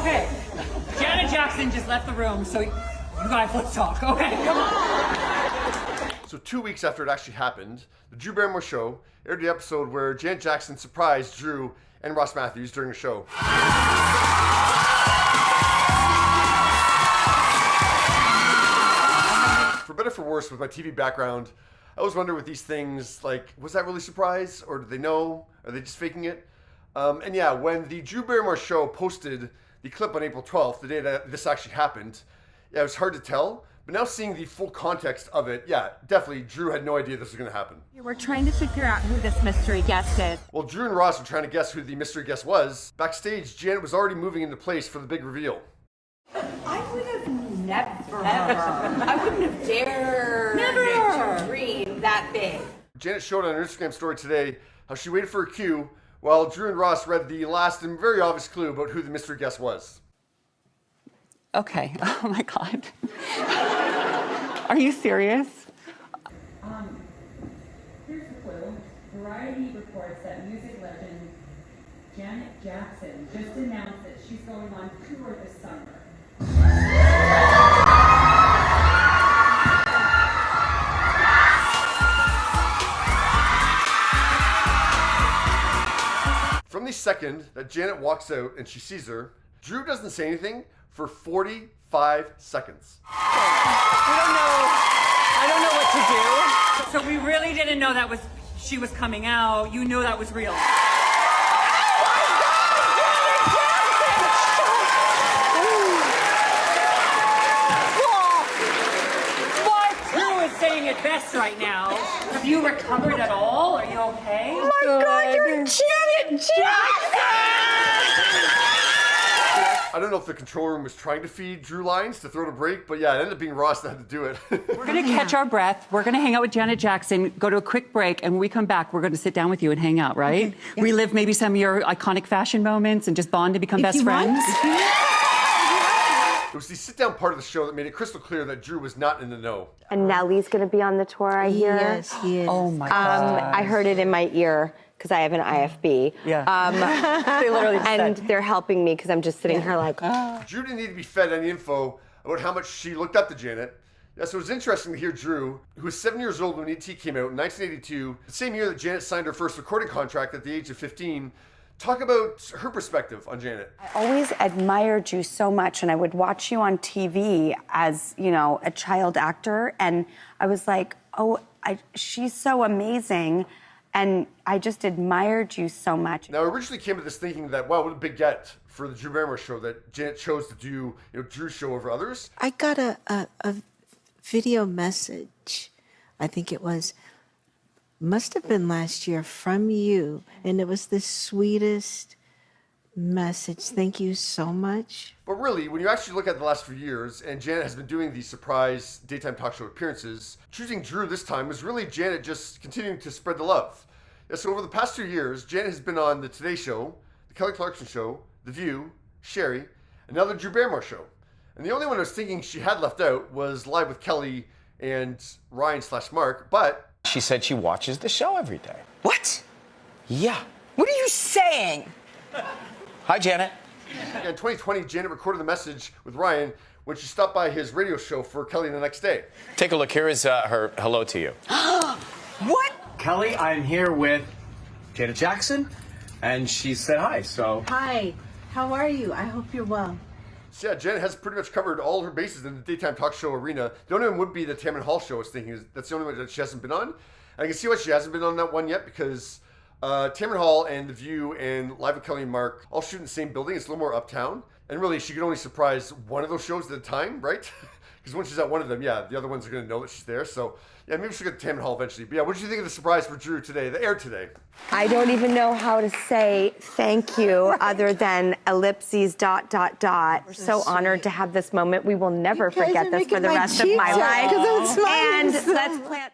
Okay, Janet Jackson just left the room, so you guys, let's talk. Okay, come on. So 2 weeks after it actually happened, the Drew Barrymore Show aired the episode where Janet Jackson surprised Drew and Ross Matthews during the show. For better or for worse, with my TV background, I always wonder with these things, like, was that really a surprise? Or did they know? Are they just faking it? And yeah, when the Drew Barrymore Show posted the clip on April 12th, the day that this actually happened, yeah, it was hard to tell. But now seeing the full context of it, yeah, definitely Drew had no idea this was going to happen. We're trying to figure out who this mystery guest is. While Drew and Ross were trying to guess who the mystery guest was, backstage, Janet was already moving into place for the big reveal. I would have never. I wouldn't have dared to dream that big. Janet showed on her Instagram story today how she waited for her cue while Drew and Ross read the last and very obvious clue about who the mystery guest was. Okay. Oh my God. Are you serious? Here's the clue. Variety reports that music legend Janet Jackson just announced that she's going on tour this summer. From the second that Janet walks out and she sees her, Drew doesn't say anything for 45 seconds. I don't know what to do. So we really didn't know that she was coming out. You knew that was real. Drew is saying it best right now. Have you recovered at all? Are you okay? Oh my God, you're Janet Jackson! I don't know if the control room was trying to feed Drew lines to throw to break, but yeah, it ended up being Ross that had to do it. We're going to catch our breath. We're going to hang out with Janet Jackson, go to a quick break, and when we come back, we're going to sit down with you and hang out, right? Okay. Yeah. Relive maybe some of your iconic fashion moments and just bond and become best friends. It was the sit-down part of the show that made it crystal clear that Drew was not in the know. And Nelly's going to be on the tour, I hear. Yes, he is. Oh, my God. I heard it in my ear because I have an IFB. Yeah. They literally and they're helping me because I'm just sitting here like... Drew didn't need to be fed any info about how much she looked up to Janet. Yeah, so it was interesting to hear Drew, who was 7 years old when E.T. came out in 1982, the same year that Janet signed her first recording contract at the age of 15, talk about her perspective on Janet. I always admired you so much, and I would watch you on TV as, you know, a child actor, and I was like, oh, she's so amazing, and I just admired you so much. Now, I originally came to this thinking that, wow, what a big get for the Drew Barrymore Show that Janet chose to do, Drew's show over others. I got a video message, I think it must have been last year, from you, and it was the sweetest message. Thank you so much. But really, when you actually look at the last few years, and Janet has been doing these surprise daytime talk show appearances, choosing Drew this time was really Janet just continuing to spread the love. Yeah, so over the past 2 years, Janet has been on The Today Show, The Kelly Clarkson Show, The View, Sherry, and now The Drew Barrymore Show. And the only one I was thinking she had left out was Live with Kelly and Ryan/Mark, but... She said she watches the show every day. What? Yeah. What are you saying? Hi, Janet. In 2020, Janet recorded the message with Ryan when she stopped by his radio show for Kelly the next day. Take a look. Here is her hello to you. What? Kelly, I'm here with Janet Jackson, and she said hi, so... Hi, how are you? I hope you're well. So yeah, Janet has pretty much covered all her bases in the daytime talk show arena. The only one would be the Tamron Hall show, I was thinking. That's the only one that she hasn't been on. And I can see why she hasn't been on that one yet, because Tamron Hall and The View and Live with Kelly and Mark all shoot in the same building. It's a little more uptown. And really, she could only surprise one of those shows at a time, right? Because when she's at one of them, yeah, the other ones are going to know that she's there. So, yeah, maybe she'll get to Tamron Hall eventually. But yeah, what did you think of the surprise for Drew today, the air today? I don't even know how to say thank you other than ellipses ... We're so honored to have this moment. We will never forget this for the rest of my life. And let's plant